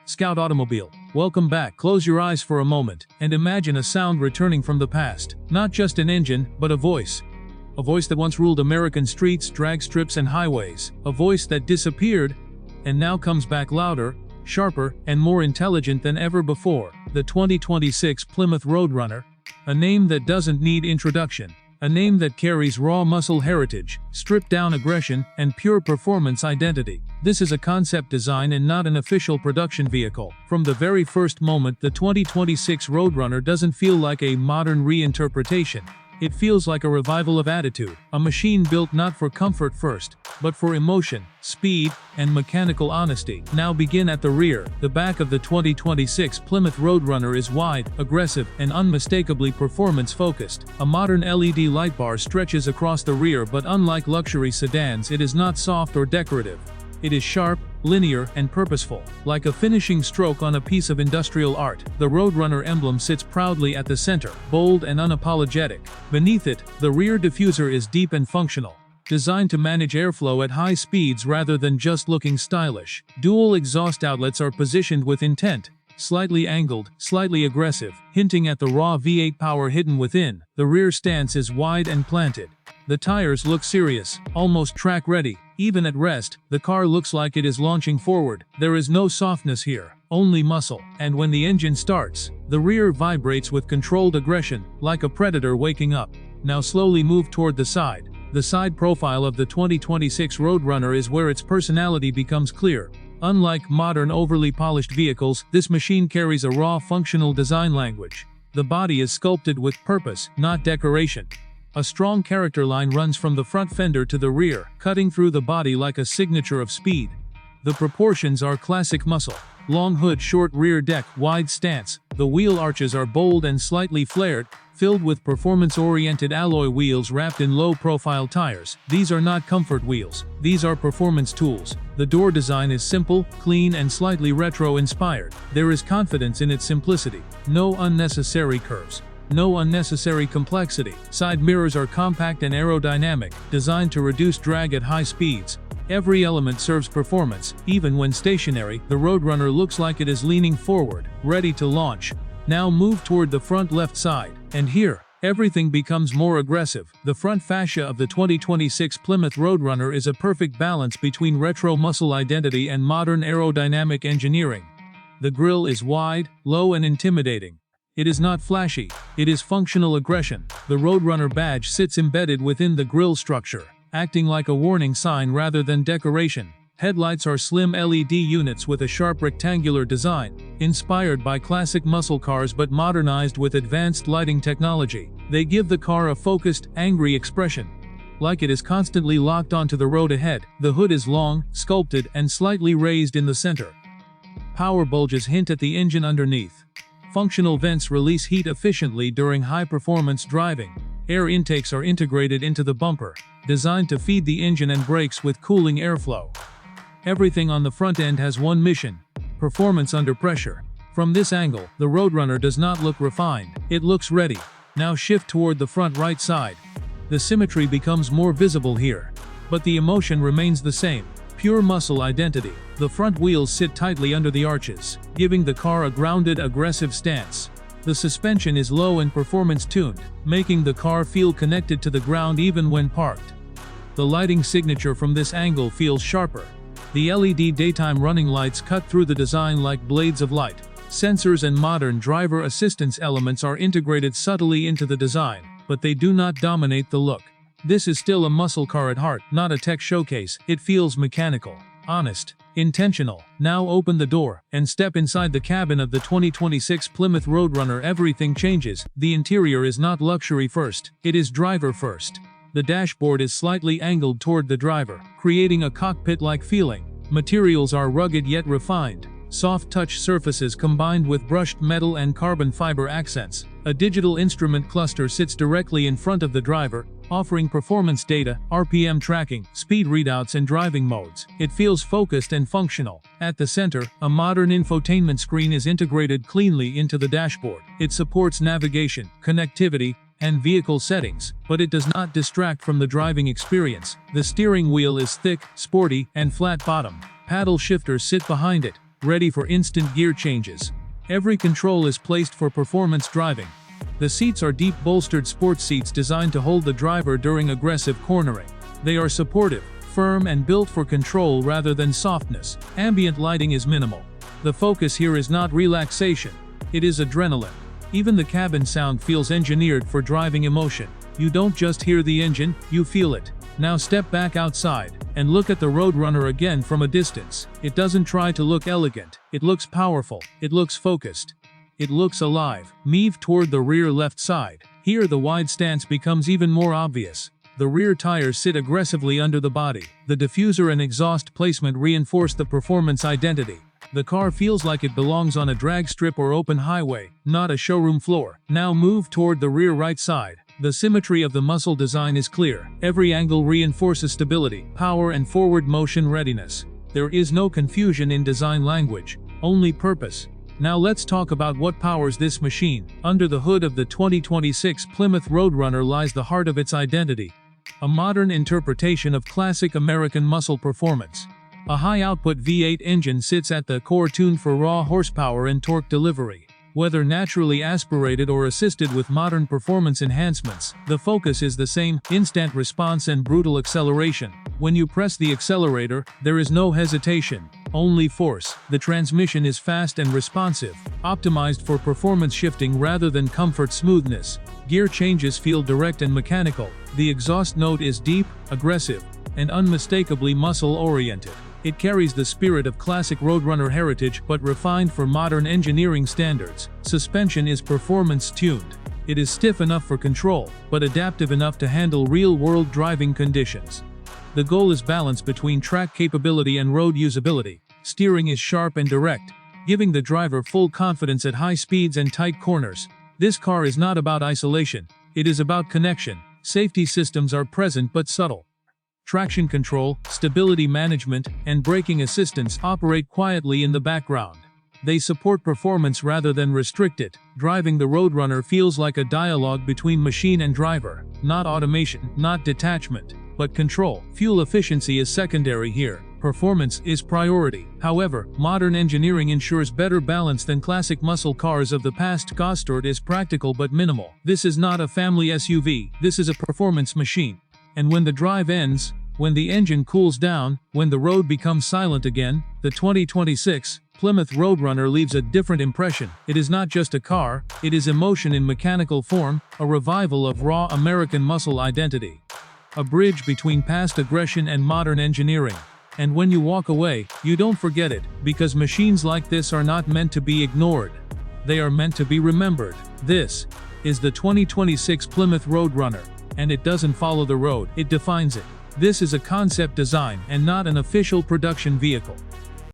Scout Automobile. Welcome back. Close your eyes for a moment, and imagine a sound returning from the past. Not just an engine, but a voice. A voice that once ruled American streets, drag strips, and highways. A voice that disappeared, and now comes back louder, sharper, and more intelligent than ever before. The 2026 Plymouth Roadrunner. A name that doesn't need introduction. A name that carries raw muscle heritage, stripped-down aggression, and pure performance identity. This is a concept design and not an official production vehicle. From the very first moment, the 2026 Roadrunner doesn't feel like a modern reinterpretation. It feels like a revival of attitude, a machine built not for comfort first, but for emotion, speed, and mechanical honesty. Now begin at the rear. The back of the 2026 Plymouth Roadrunner is wide, aggressive, and unmistakably performance-focused. A modern LED light bar stretches across the rear, but unlike luxury sedans, it is not soft or decorative. It is sharp, linear, and purposeful. Like a finishing stroke on a piece of industrial art, the Roadrunner emblem sits proudly at the center, bold and unapologetic. Beneath it, the rear diffuser is deep and functional, designed to manage airflow at high speeds rather than just looking stylish. Dual exhaust outlets are positioned with intent, slightly angled, slightly aggressive, hinting at the raw V8 power hidden within. The rear stance is wide and planted. The tires look serious, almost track-ready. Even at rest, the car looks like it is launching forward. There is no softness here, only muscle. And when the engine starts, the rear vibrates with controlled aggression, like a predator waking up. Now slowly move toward the side. The side profile of the 2026 Roadrunner is where its personality becomes clear. Unlike modern overly polished vehicles, this machine carries a raw functional design language. The body is sculpted with purpose, not decoration. A strong character line runs from the front fender to the rear, cutting through the body like a signature of speed. The proportions are classic muscle. Long hood, short rear deck, wide stance. The wheel arches are bold and slightly flared, filled with performance-oriented alloy wheels wrapped in low-profile tires. These are not comfort wheels. These are performance tools. The door design is simple, clean, and slightly retro-inspired. There is confidence in its simplicity. No unnecessary curves. No unnecessary complexity. Side mirrors are compact and aerodynamic, designed to reduce drag at high speeds. Every element serves performance. Even when stationary, the Roadrunner looks like it is leaning forward, ready to launch. Now move toward the front left side. And here, everything becomes more aggressive. The front fascia of the 2026 Plymouth Roadrunner is a perfect balance between retro muscle identity and modern aerodynamic engineering. The grille is wide, low, and intimidating. It is not flashy, it is functional aggression. The Roadrunner badge sits embedded within the grille structure, acting like a warning sign rather than decoration. Headlights are slim LED units with a sharp rectangular design, inspired by classic muscle cars but modernized with advanced lighting technology. They give the car a focused, angry expression, like it is constantly locked onto the road ahead. The hood is long, sculpted, and slightly raised in the center. Power bulges hint at the engine underneath. Functional vents release heat efficiently during high-performance driving. Air intakes are integrated into the bumper, designed to feed the engine and brakes with cooling airflow. Everything on the front end has one mission: performance under pressure. From this angle, the Roadrunner does not look refined. It looks ready. Now shift toward the front right side. The symmetry becomes more visible here, but the emotion remains the same. Pure muscle identity. The front wheels sit tightly under the arches, giving the car a grounded, aggressive stance. The suspension is low and performance-tuned, making the car feel connected to the ground even when parked. The lighting signature from this angle feels sharper. The LED daytime running lights cut through the design like blades of light. Sensors and modern driver assistance elements are integrated subtly into the design, but they do not dominate the look. This is still a muscle car at heart, not a tech showcase. It feels mechanical, honest, intentional. Now open the door and step inside the cabin of the 2026 Plymouth Roadrunner. Everything changes. The interior is not luxury first, it is driver first. The dashboard is slightly angled toward the driver, creating a cockpit-like feeling. Materials are rugged yet refined. Soft touch surfaces combined with brushed metal and carbon fiber accents. A digital instrument cluster sits directly in front of the driver, offering performance data, RPM tracking, speed readouts, and driving modes. It feels focused and functional. At the center, a modern infotainment screen is integrated cleanly into the dashboard. It supports navigation, connectivity, and vehicle settings, but it does not distract from the driving experience. The steering wheel is thick, sporty, and flat-bottomed. Paddle shifters sit behind it, ready for instant gear changes. Every control is placed for performance driving. The seats are deep bolstered sports seats designed to hold the driver during aggressive cornering. They are supportive, firm and built for control rather than softness. Ambient lighting is minimal. The focus here is not relaxation, it is adrenaline. Even the cabin sound feels engineered for driving emotion. You don't just hear the engine, you feel it. Now step back outside and look at the Roadrunner again from a distance. It doesn't try to look elegant, it looks powerful, it looks focused. It looks alive. Move toward the rear left side. Here the wide stance becomes even more obvious. The rear tires sit aggressively under the body. The diffuser and exhaust placement reinforce the performance identity. The car feels like it belongs on a drag strip or open highway, not a showroom floor. Now move toward the rear right side. The symmetry of the muscle design is clear. Every angle reinforces stability, power and forward motion readiness. There is no confusion in design language, only purpose. Now let's talk about what powers this machine. Under the hood of the 2026 Plymouth Roadrunner lies the heart of its identity. A modern interpretation of classic American muscle performance. A high-output V8 engine sits at the core, tuned for raw horsepower and torque delivery. Whether naturally aspirated or assisted with modern performance enhancements, the focus is the same: instant response and brutal acceleration. When you press the accelerator, there is no hesitation, only force. The transmission is fast and responsive, optimized for performance shifting rather than comfort smoothness. Gear changes feel direct and mechanical. The exhaust note is deep, aggressive, and unmistakably muscle-oriented. It carries the spirit of classic Roadrunner heritage but refined for modern engineering standards. Suspension is performance-tuned. It is stiff enough for control, but adaptive enough to handle real-world driving conditions. The goal is balance between track capability and road usability. Steering is sharp and direct, giving the driver full confidence at high speeds and tight corners. This car is not about isolation, it is about connection. Safety systems are present but subtle. Traction control, stability management, and braking assistance operate quietly in the background. They support performance rather than restrict it. Driving the Roadrunner feels like a dialogue between machine and driver. Not automation, not detachment, but control. Fuel efficiency is secondary here. Performance is priority. However, modern engineering ensures better balance than classic muscle cars of the past. Gostort is practical but minimal. This is not a family SUV, this is a performance machine. And when the drive ends, when the engine cools down, when the road becomes silent again, the 2026 Plymouth Roadrunner leaves a different impression. It is not just a car, it is emotion in mechanical form, a revival of raw American muscle identity. A bridge between past aggression and modern engineering. And when you walk away, you don't forget it, because machines like this are not meant to be ignored. They are meant to be remembered. This is the 2026 Plymouth Roadrunner. And it doesn't follow the road, it defines it. This is a concept design and not an official production vehicle.